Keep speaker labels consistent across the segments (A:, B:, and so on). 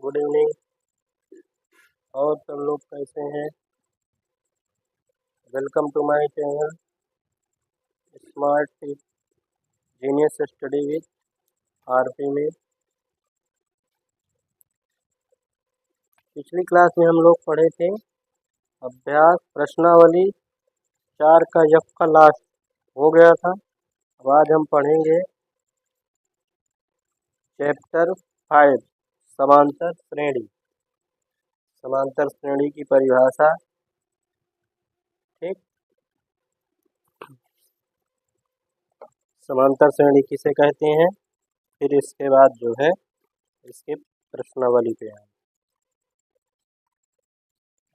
A: Good evening. और सब लोग कैसे हैं? Welcome to my channel smart genius study with RP में। पिछली क्लास में हम लोग पढ़े थे अभ्यास प्रश्नावली 4 का यफ का लास्ट हो गया था। अब आज हम पढ़ेंगे चैप्टर 5 समांतर श्रेणी। समांतर श्रेणी की परिभाषा। ठीक, समांतर श्रेणी किसे कहते हैं, फिर इसके बाद जो है इसके प्रश्नावली पे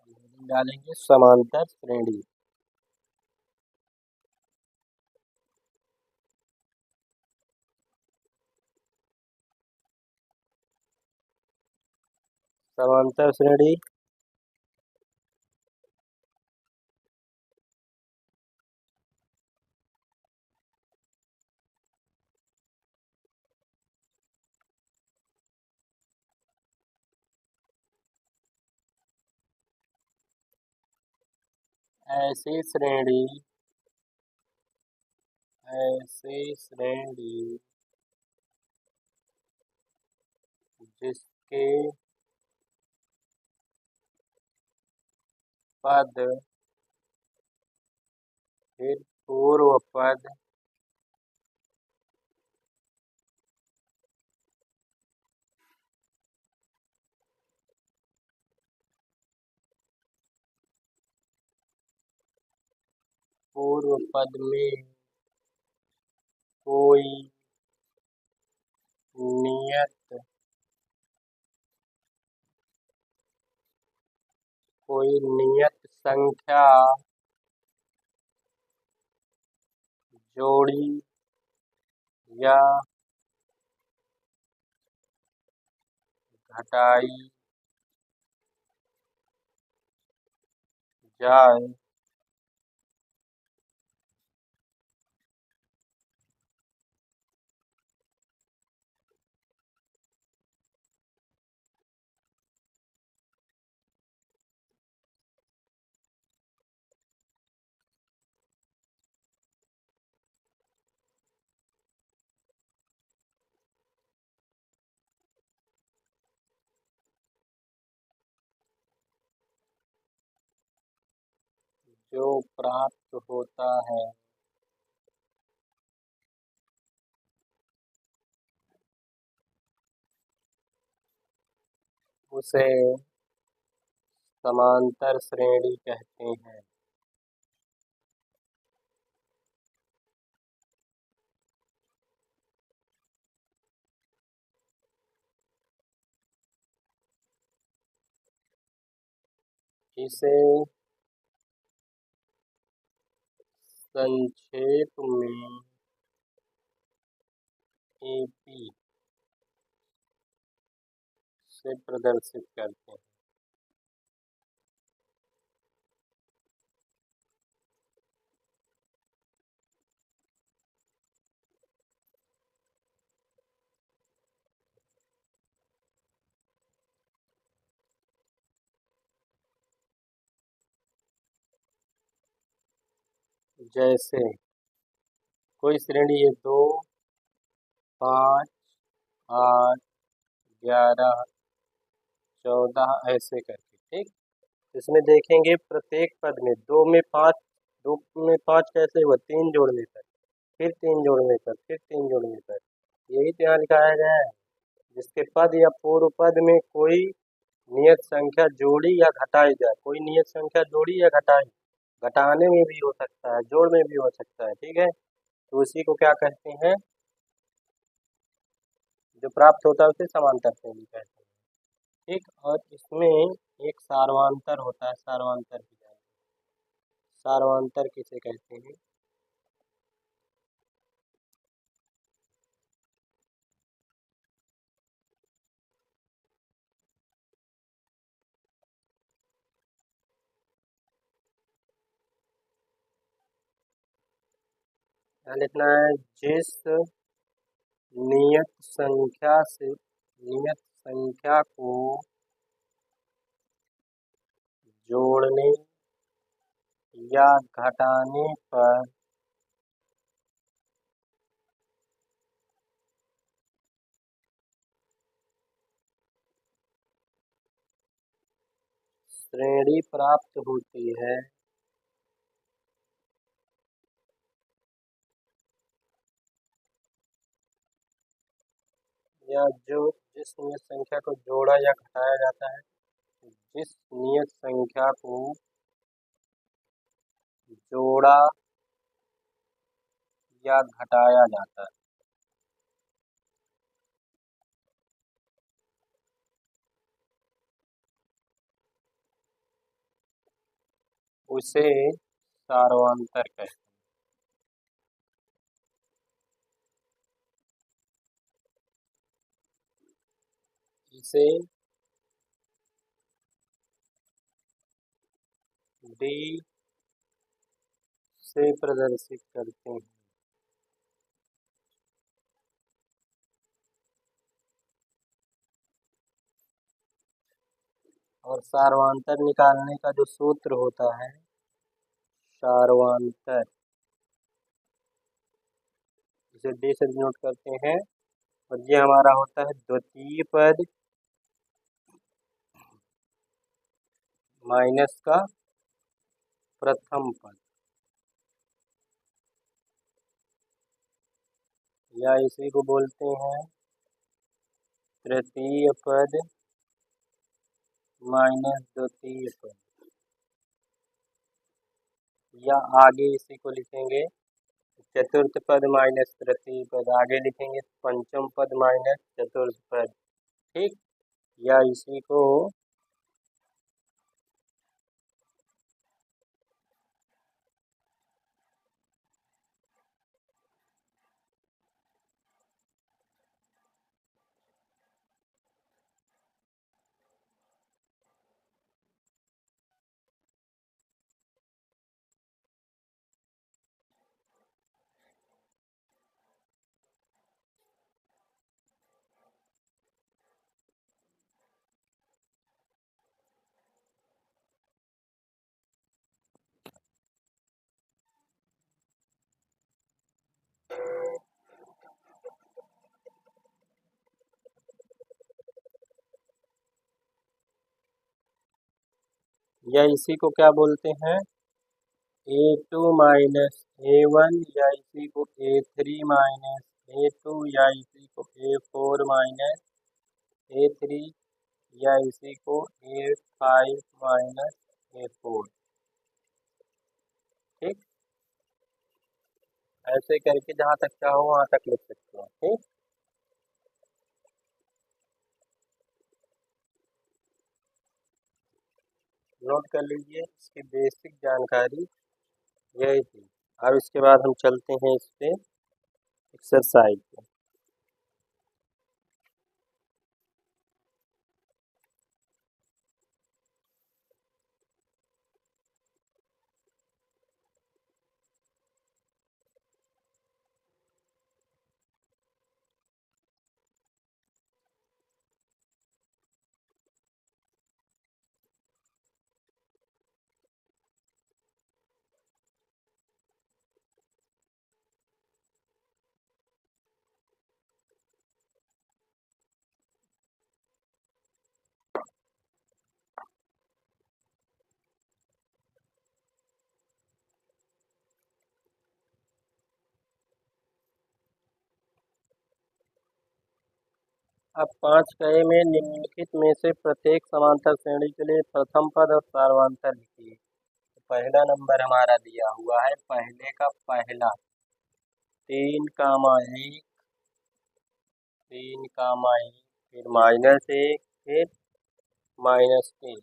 A: हम डालेंगे समांतर श्रेणी। समांतर श्रेणी ऐसी श्रेणी जिसके पद फिर पूर्व पद पूर्व पद में कोई नियत संख्या जोड़ी या घटाई जाए जो प्राप्त होता है उसे समांतर श्रेणी कहते हैं। इसे संक्षेप में एपी से प्रदर्शित करते हैं। जैसे कोई श्रेणी है 2, 5, 8, 11, 14 ऐसे करके। ठीक, इसमें देखेंगे प्रत्येक पद में 2 में 5 कैसे हुआ, 3 जोड़ने पर, फिर 3 जोड़ने पर, फिर 3 जोड़ने पर, यही तो यहाँ दिखाया गया है। जिसके पद या पूर्व पद में कोई नियत संख्या जोड़ी या घटाई जाए, कोई नियत संख्या जोड़ी या घटाई, घटाने में भी हो सकता है, जोड़ में भी हो सकता है। ठीक है, तो उसी को क्या कहते हैं, जो प्राप्त होता है उसे समांतर श्रेणी कहते हैं। ठीक, और इसमें एक सार्वंतर होता है, सार्वंतर भी जाएगा। सार्वंतर किसे कहते हैं, क्या लिखना है, जिस नियत संख्या संख्या को जोड़ने या घटाने पर श्रेणी प्राप्त होती है या जिस नियत संख्या को जोड़ा या घटाया जाता है, जिस नियत संख्या को जोड़ा या घटाया जाता है उसे सार्वंतर कहते हैं। इसे डी से प्रदर्शित करते हैं। और सार्वंतर निकालने का जो सूत्र होता है, सार्वंतर, इसे डी से डिनोट करते हैं। और ये हमारा होता है द्वितीय पद माइनस का प्रथम पद, या इसी को बोलते हैं तृतीय पद माइनस द्वितीय पद, या आगे इसी को लिखेंगे चतुर्थ पद माइनस तृतीय पद, आगे लिखेंगे पंचम पद माइनस चतुर्थ पद, ठीक। या इसी को क्या बोलते हैं, A2 माइनस A1, या इसी को A3 माइनस A2, या इसी को A4 माइनस A3, या इसी को A5 माइनस A4, ठीक। ऐसे करके जहाँ तक चाहो वहाँ तक लिख सकते हो, ठीक। नोट कर लीजिए, इसकी बेसिक जानकारी यही थी। अब इसके बाद हम चलते हैं इस पे एक्सरसाइज पे। अब 5 कहे में निम्नलिखित में से प्रत्येक समांतर श्रेणी के लिए प्रथम पद और सार्वंतर लिखिए। तो पहला नंबर हमारा दिया हुआ है, पहले का पहला 3,1, 3,1, फिर -1, फिर -3,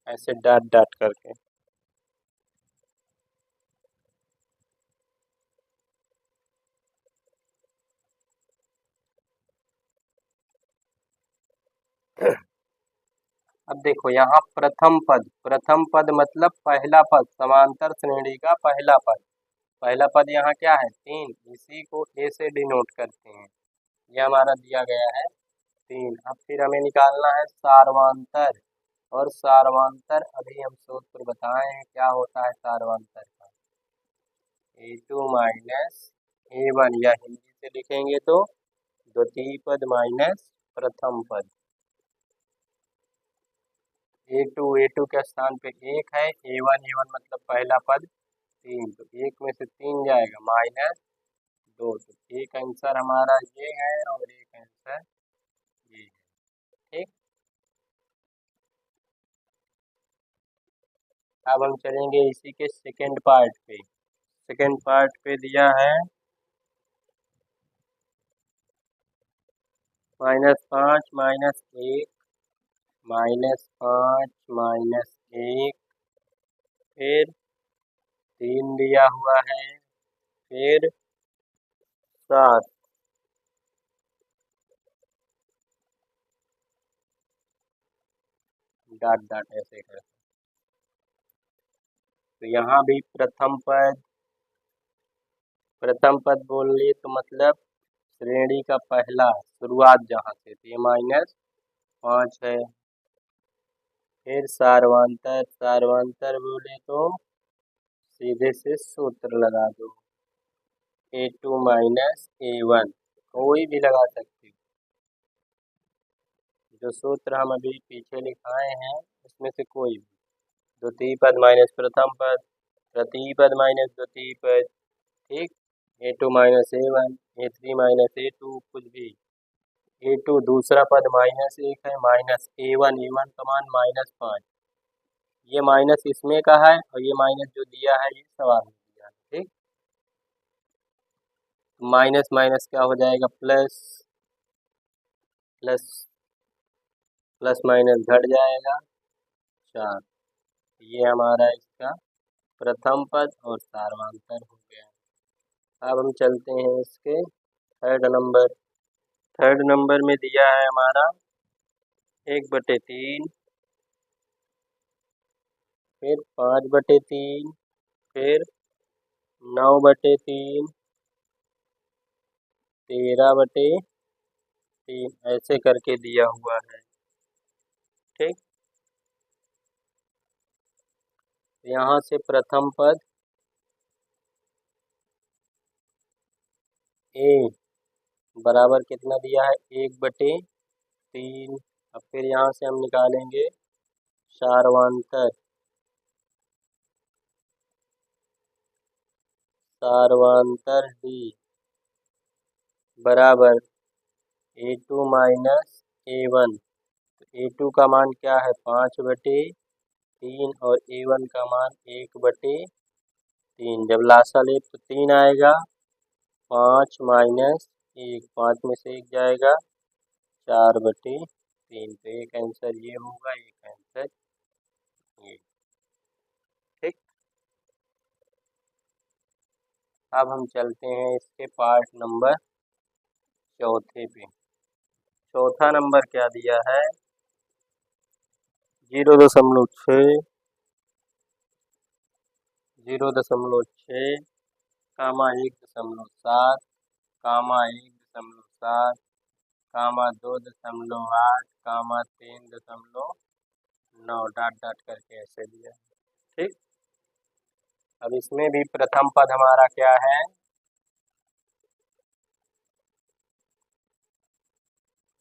A: ऐसे डॉट डॉट करके। अब देखो यहाँ प्रथम पद मतलब पहला पद, समांतर श्रेणी का पहला पद। पहला पद यहाँ क्या है 3, इसी को ए से डिनोट करते हैं। ये हमारा दिया गया है 3। अब फिर हमें निकालना है सार्वांतर, और सार्वांतर अभी हम सूत्र बताए हैं क्या होता है सार्वांतर का। A2 माइनस A1, या हिंदी से लिखेंगे तो द्वितीय पद माइनस प्रथम पद। A2 के स्थान पे 1 है, A1 मतलब पहला पद 3, तो 1 में से 3 जाएगा माइनस 2, तो एक आंसर हमारा ये है और एक आंसर ये है। ठीक, अब हम चलेंगे इसी के सेकेंड पार्ट पे। सेकेंड पार्ट पे दिया है -5 -1 -5 -1, फिर 3 दिया हुआ है, फिर 7, डॉट डॉट ऐसे कर। तो यहाँ भी प्रथम पद बोल लिए तो मतलब श्रेणी का पहला शुरुआत जहाँ से थी, -5 है। फिर सार्वंतर बोले तो सीधे से सूत्र लगा दो, A2 माइनस A1, कोई भी लगा सकते हो। जो सूत्र हम अभी पीछे लिखाए हैं उसमें से कोई भी, द्वितीय पद माइनस प्रथम पद, तृतीय पद माइनस द्वितीय पद, ठीक। A2 minus A1, A3 minus A2, कुछ भी। A2 दूसरा पद -1 है, माइनस A1 का मान -5, ये माइनस इसमें का है और ये माइनस जो दिया है ये सवाल में दिया है, ठीक। माइनस माइनस क्या हो जाएगा, प्लस, प्लस प्लस माइनस घट जाएगा 4। ये हमारा इसका प्रथम पद और सार्वंतर हो गया। अब हम चलते हैं इसके थर्ड नंबर। थर्ड नंबर में दिया है हमारा 1/3, फिर 5/3, फिर 9/3, 13/3, ऐसे करके दिया हुआ है, ठीक। यहाँ से प्रथम पद A बराबर कितना दिया है, 1/3। अब फिर यहाँ से हम निकालेंगे सार्वंतर, D बराबर A2 माइनस A1। तो A2 का मान क्या है, 5/3, और A1 का मान 1/3। जब लासा ले तो 3 आएगा, 5 माइनस 1, 5 में से 1 जाएगा, 4/3। तो एक आंसर ये होगा, एक आंसर ये, ठीक। अब हम चलते हैं इसके पार्ट नंबर चौथे पे। चौथा नंबर क्या दिया है, 0.6, 0.6, कामा 1.7, कामा 1.7, कामा 2.8, कामा 3.9, डॉट डॉट करके ऐसे दिया, ठीक। अब इसमें भी प्रथम पद हमारा क्या है,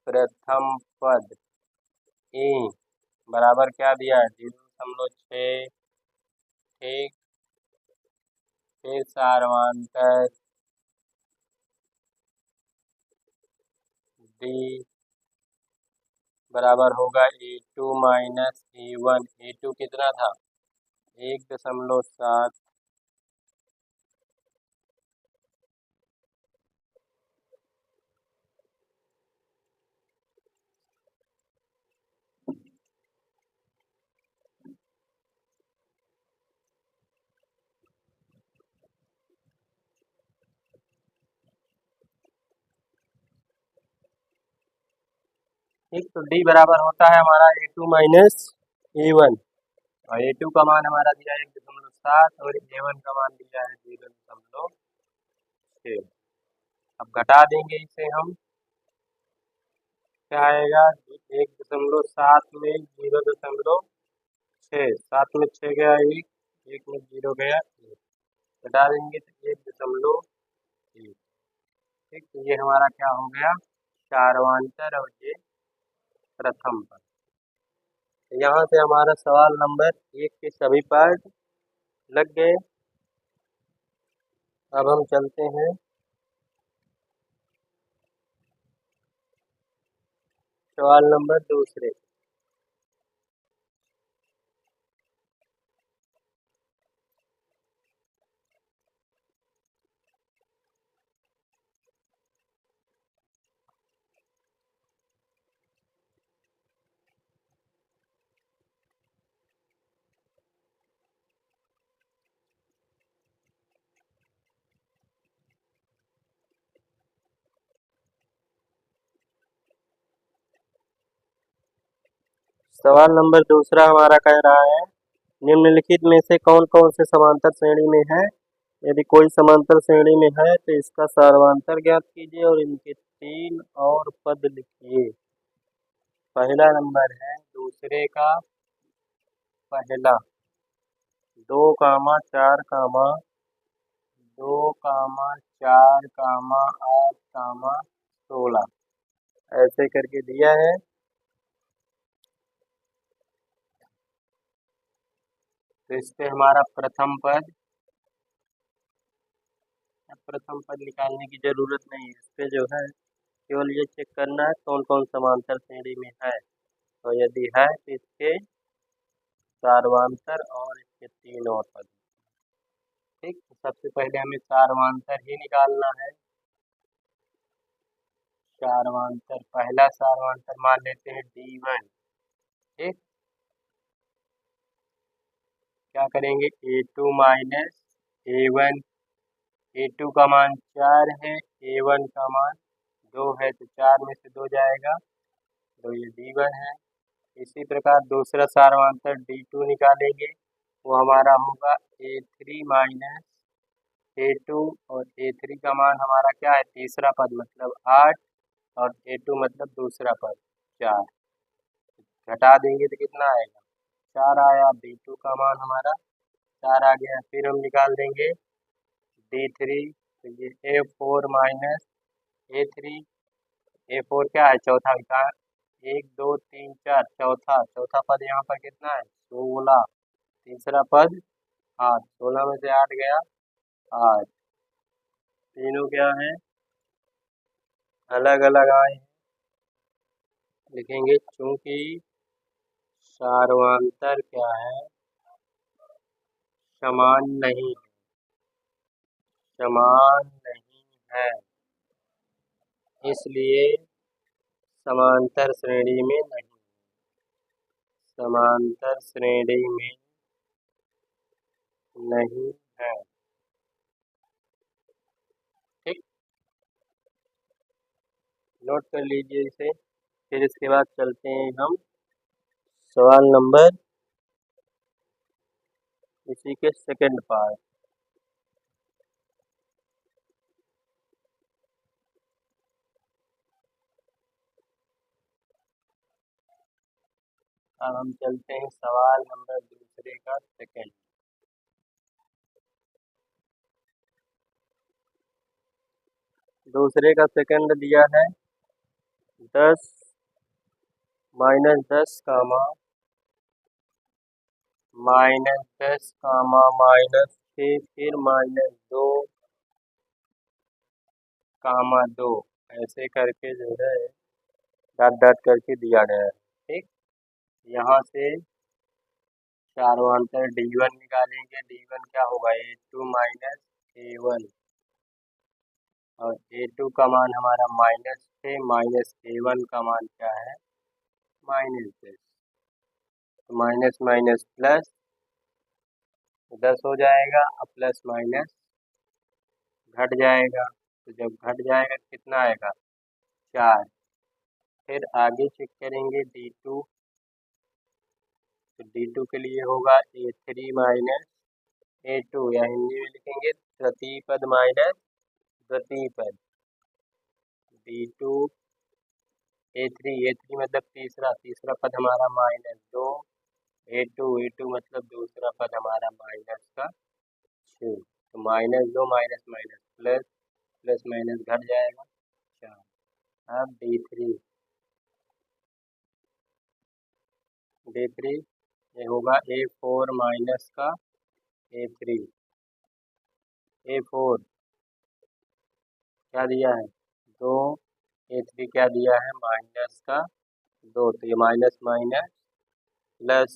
A: प्रथम पद ए बराबर क्या दिया है, 0.6, ठीक। फिर सार्वंतर डी बराबर होगा A2 माइनस A1। A2 कितना था, 1.7। ठीक, तो डी बराबर होता है हमारा A2 माइनस A1, और A2 का मान हमारा दिया है 1.7 और A1 का मान दिया है 0.6। अब घटा देंगे इसे हम, क्या आएगा 1.7 में 0.6, 7 में 6 गया 1, 1 में 0 गया 1, घटा देंगे तो 1.1। ठीक, तो ये हमारा क्या हो गया चारवांतर और ये प्रथम पद। यहाँ से हमारा सवाल नंबर 1 के सभी पार्ट लग गए। अब हम चलते हैं सवाल नंबर दूसरे। सवाल नंबर दूसरा हमारा कह रहा है निम्नलिखित में से कौन कौन से समांतर श्रेणी में है। यदि कोई समांतर श्रेणी में है तो इसका सर्वांतर ज्ञात कीजिए और इनके 3 और पद लिखिए। पहला नंबर है दूसरे का पहला 2, 4, 2, 4, 8, 16 ऐसे करके दिया है। तो इससे हमारा प्रथम पद निकालने की जरूरत नहीं है। इस पे जो है केवल ये चेक करना है कौन कौन समांतर श्रेणी में है। तो यदि है तो इसके सार्वंतर और इसके 3 और पद। ठीक, तो सबसे पहले हमें सार्वंतर ही निकालना है। सार्वंतर पहला सार्वंतर मान लेते हैं D1। ठीक, क्या करेंगे A2 माइनस A1। A2 का मान 4 है, A1 का मान 2 है, तो 4 में से 2 जाएगा, तो ये D1 है। इसी प्रकार दूसरा सार्वंतर D2 निकालेंगे, वो हमारा होगा A3 माइनस A2, और A3 का मान हमारा क्या है तीसरा पद मतलब 8, और A2 मतलब दूसरा पद 4। घटा देंगे तो कितना आएगा 4 आया। D2 का मान हमारा 4 आ गया। फिर हम निकाल देंगे D3, तो ये A4 माइनस A3। A4 क्या है चौथा का 1, 2, 3, 4 चौथा पद यहाँ पर कितना है 16। तीसरा पद 8, 16 में से 8 गया 8। तीनों क्या है अलग अलग आए हैं। लिखेंगे चूंकि सार्वंतर क्या है समान नहीं है, इसलिए समांतर श्रेणी में नहीं है। ठीक, नोट कर लीजिए इसे। फिर इसके बाद चलते हैं हम सवाल नंबर इसी के सेकंड पार्ट। अब हम चलते हैं सवाल नंबर दूसरे का सेकंड। दूसरे का सेकंड दिया है 10 -10 कामा -10 कामा -6 फिर -2 कामा 2 ऐसे करके जो है डॉट डॉट करके दिया गया है। ठीक, यहाँ से चारों D1 निकालेंगे। D1 क्या होगा A2 माइनस A1, और A2 का मान हमारा माइनस है, माइनस A1 का मान क्या है -10। तो माइनस माइनस प्लस 10 हो जाएगा, और प्लस माइनस घट जाएगा। तो जब घट जाएगा कितना आएगा 4। फिर आगे चेक करेंगे D2। तो D2 के लिए होगा A3 माइनस A2, या हिंदी में लिखेंगे तृतीय पद माइनस द्वितीय पद। D2 ए थ्री मतलब तीसरा तीसरा पद हमारा -2, ए टू मतलब दूसरा पद हमारा -2, तो -2 minus minus plus plus minus घट जाएगा 4। अब डी थ्री ये होगा ए4 माइनस का ए3। ए4 क्या दिया है 2, ए3 क्या दिया है -2, तो ये माइनस माइनस प्लस,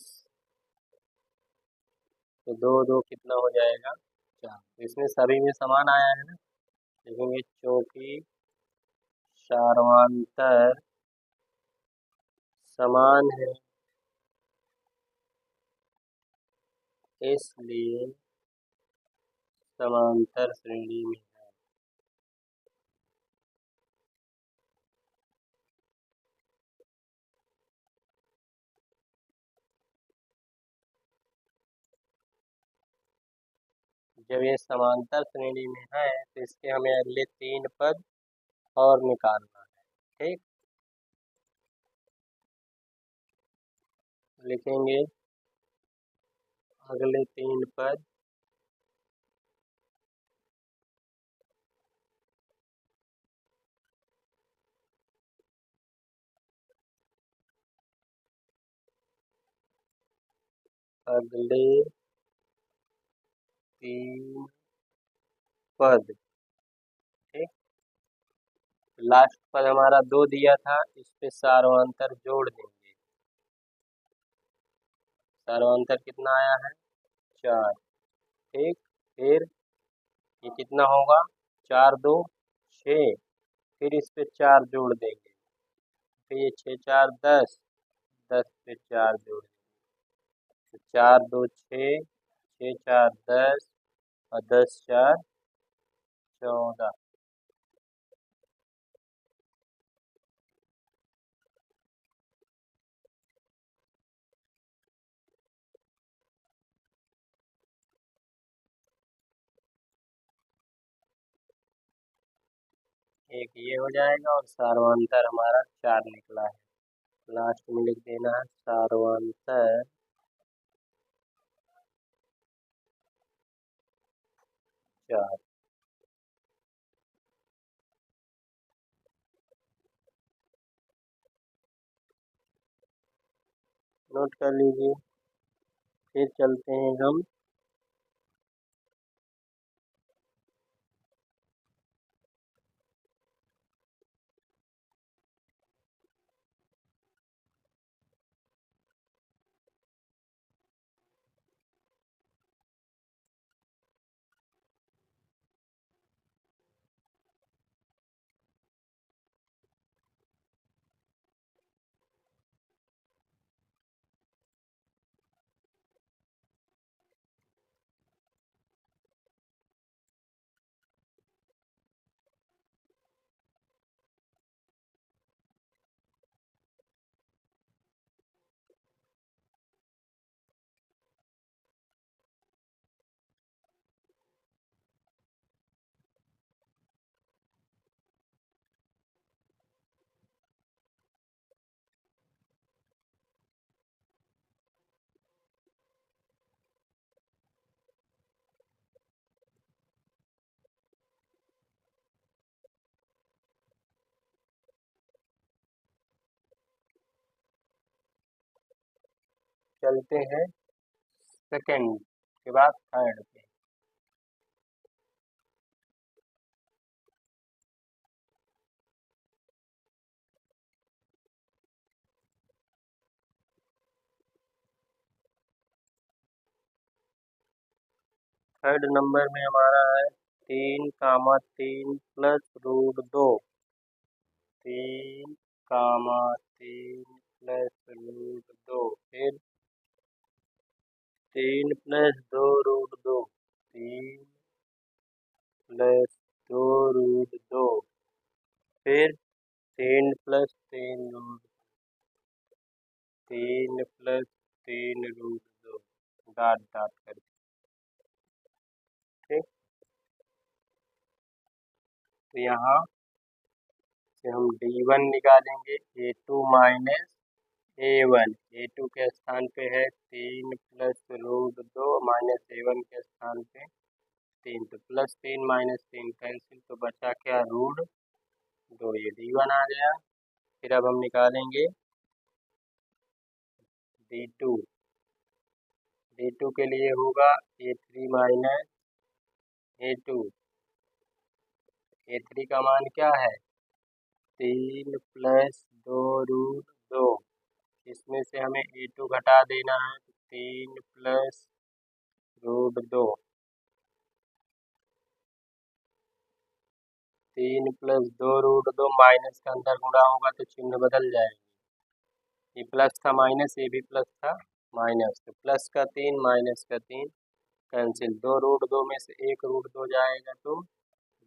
A: तो 2 2 कितना हो जाएगा 4। तो इसमें सभी में समान आया है ना, देखेंगे चूंकि सार्वधातर समान है इसलिए समांतर श्रेणी में है। जब ये समांतर श्रेणी में है तो इसके हमें अगले 3 पद और निकालना है। ठीक, लिखेंगे अगले 3 पद अगले 3 पद। ठीक, लास्ट पद हमारा 2 दिया था, इस पे सार्वधातर जोड़ देंगे। सार्वधातर कितना आया है 4। ठीक, फिर ये कितना होगा 4 2 6, फिर इस पे 4 जोड़ देंगे, फिर ये 6 4 10, 10 पे 4 जोड़ देंगे, तो 4 2 6, 6 4 10 और 10 4 14। एक ये हो जाएगा और सार्वधातर हमारा 4 निकला है। लास्ट में लिख देना है सार्वधातर 4। नोट कर लीजिए। फिर चलते हैं हम चलते हैं सेकंड के बाद थर्ड पे। थर्ड नंबर में हमारा है 3, 3 + √2। 3, 3 + √2, फिर 3 + 2 √2, 3 + 2 √2, फिर 3 + 3 √2, 3 + 3 √2, डॉट डॉट करके। ठीक, तो यहाँ फिर हम D1 निकालेंगे, A2 माइनस A1। A2 के स्थान पे है 3 प्लस √2 माइनस A1 के स्थान पे 3, तो +3 -3 कैंसिल, तो बचा क्या, √2। ये D1 आ गया। फिर अब हम निकालेंगे D2। D2 के लिए होगा A3 माइनस A2। A3 का मान क्या है, 3 प्लस 2√2। इसमें से हमें A2 घटा देना है, तो 3 प्लस √2। 3 प्लस 2√2 माइनस का अंदर गुणा होगा तो चिन्ह बदल जाएगा। ये प्लस था माइनस, ये भी प्लस था माइनस, तो प्लस का 3 माइनस का 3 कैंसिल। 2√2 में से एक √2 जाएगा तो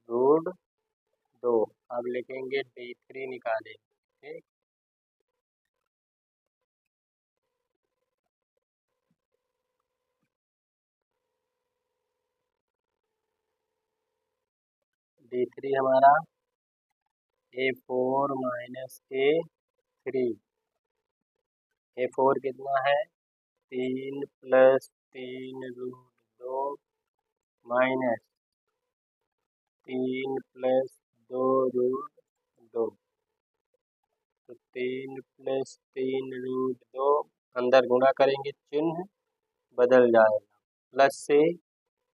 A: √2। अब लिखेंगे D3 निकालेंगे। ठीक, D3 हमारा A4 माइनस A3। A4 कितना है, 3 प्लस 3√2 माइनस 3 प्लस 2√2, तो 3 प्लस 3√2 अंदर गुणा करेंगे, चिन्ह बदल जाएगा, प्लस से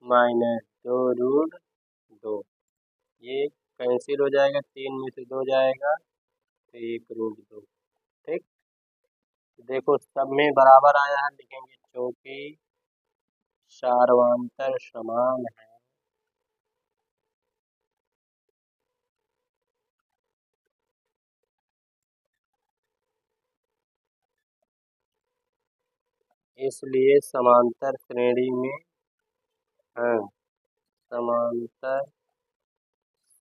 A: माइनस 2√2। ये कैंसिल हो जाएगा, 3 में से 2 जाएगा तो 1√2। ठीक, तो देखो सब में बराबर आया है, लिखेंगे चूंकि सार्वंतर समान है इसलिए समांतर श्रेणी में है। समांतर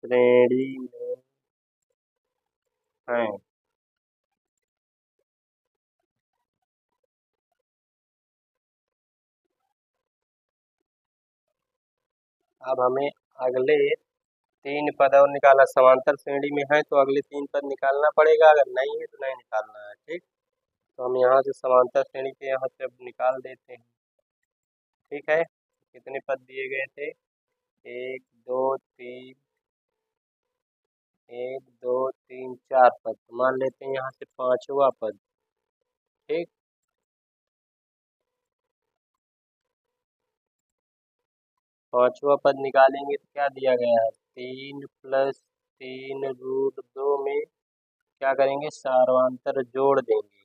A: श्रेणी में है। अब हमें अगले 3 पद और निकालना, समांतर श्रेणी में है तो अगले 3 पद निकालना पड़ेगा, अगर नहीं है तो नहीं निकालना है। ठीक, तो हम यहाँ से समांतर श्रेणी के यहाँ से अब निकाल देते हैं। ठीक है, कितने पद दिए गए थे, 1 2 3, 1 2 3 4 पद, तो मान लेते हैं यहाँ से 5वां पद। ठीक, पांचवा पद निकालेंगे तो क्या दिया गया है, 3 प्लस 3√2 में क्या करेंगे, सार्वंतर जोड़ देंगे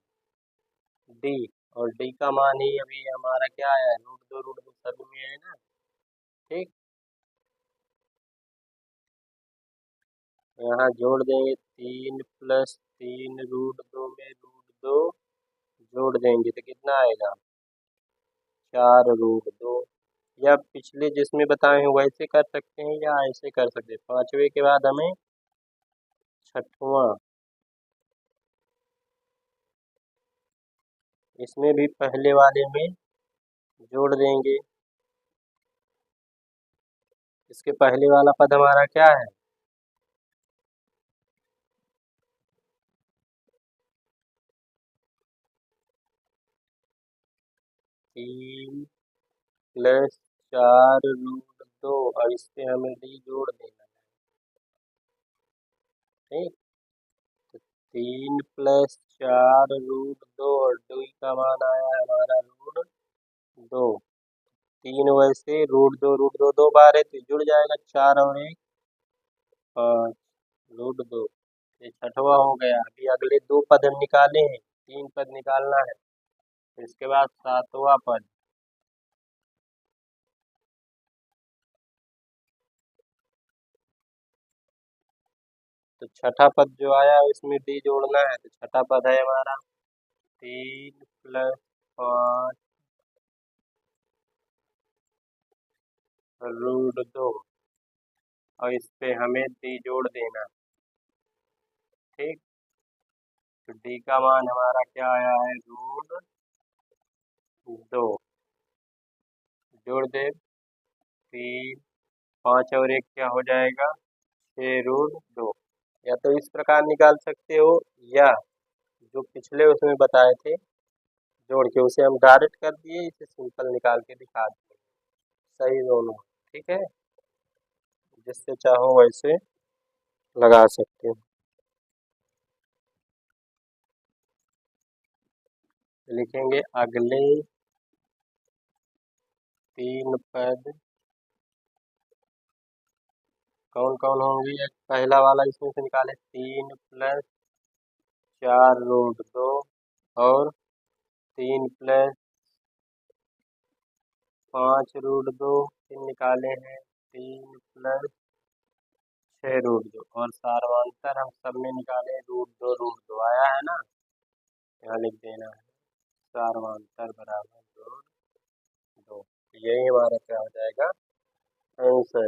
A: D, और D का मान ही अभी हमारा क्या है, √2 सभी में है ना। ठीक, यहाँ जोड़ देंगे, 3 प्लस 3√2 में √2 जोड़ देंगे तो कितना आएगा, 4√2। या पिछले जिसमें बताए हैं वैसे कर सकते हैं या ऐसे कर सकते हैं। पांचवे के बाद हमें छठवां, इसमें भी पहले वाले में जोड़ देंगे। इसके पहले वाला पद हमारा क्या है, 3 प्लस 4√2, और इससे हमें D जोड़ देना है। ठीक, तो 3 प्लस 4√2 और 2 का मान आया है हमारा √2। 3 वैसे √2 दो बार है तो जुड़ जाएगा, 4 और 1 5, √2। ये छठवा हो गया। अभी अगले 2 पद हम निकाले हैं, 3 पद निकालना है। इसके बाद 7वां पद, तो छठा पद जो आया उसमें D जोड़ना है, तो छठा पद है हमारा 3 प्लस 5√2, और इस पे हमें D जोड़ देना। ठीक, तो D का मान हमारा क्या आया है, √2। जोड़ दे, 3 5 और 1 क्या हो जाएगा, 6√2। या तो इस प्रकार निकाल सकते हो, या जो पिछले उसमें बताए थे जोड़ के उसे हम डायरेक्ट कर दिए, इसे सिंपल निकाल के दिखा दिए। सही दोनों, ठीक है। जिससे चाहो वैसे लगा सकते हो। लिखेंगे अगले 3 पद कौन कौन होंगे। पहला वाला इसमें से निकाले 3 + 4√2 और 3 + 5√2 फिर निकाले हैं 3 + 6√2 और सारवांतर हम सब में निकाले √2 आया है ना, यहाँ लिख देना है सारवांतर बराबर √2। यही हमारा क्या हो जाएगा आंसर।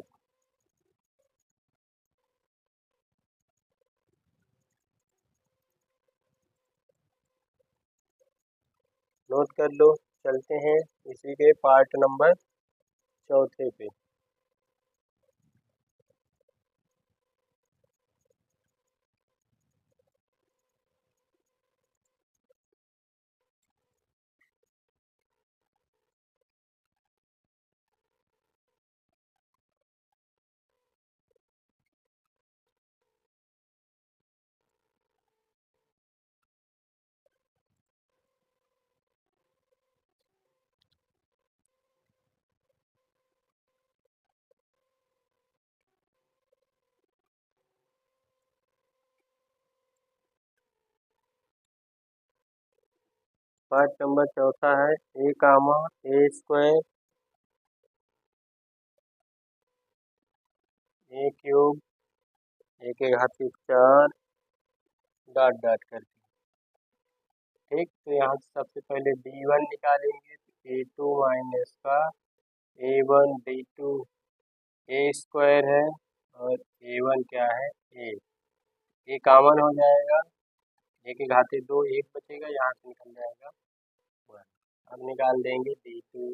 A: नोट कर लो। चलते हैं इसी के पार्ट नंबर 4 पे। पार्ट नंबर 4 है a, a², a³ dot dot करके। ठीक, तो यहाँ से सबसे पहले b1 निकालेंगे तो a2 माइनस का a1 b2 a² है और a1 क्या है a। ये कॉमन हो जाएगा, a²2 एक बचेगा, यहाँ से निकल जाएगा 1। अब निकाल देंगे b2,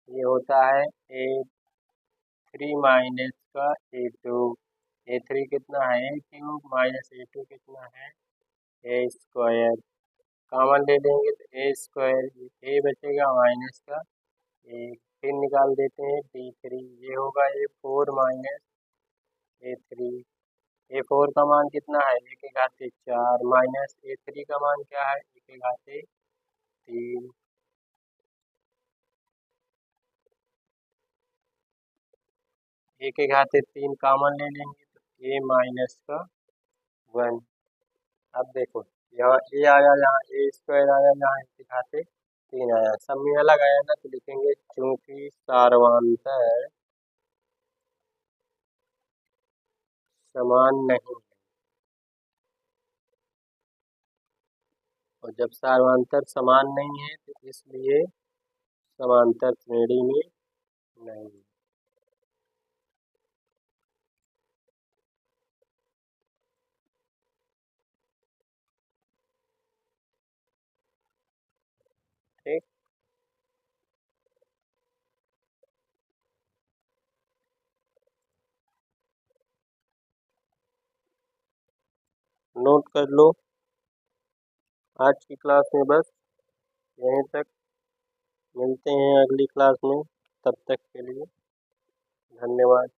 A: ये होता है a3 माइनस का a2। a3 कितना है a³ माइनस a2 कितना है a²। कॉमन ले लेंगे तो a², a बचेगा माइनस का एक, फिर निकाल देते हैं d3, ये होगा a4 माइनस a3। a4 का मान कितना है a⁴ माइनस a3 का मान क्या है a⁻3। a⁻3 कॉमन ले लेंगे तो a माइनस का 1। अब देखो यहाँ a आया, यहाँ a² आया, यहाँ a⁻3 आया, सब में अलग आया ना, तो लिखेंगे चूंकि सारवांतर समान नहीं है, और जब सारवांतर समान नहीं है तो इसलिए समांतर श्रेणी में नहीं। ठीक, नोट कर लो। आज की क्लास में बस यहीं तक, मिलते हैं अगली क्लास में। तब तक के लिए धन्यवाद।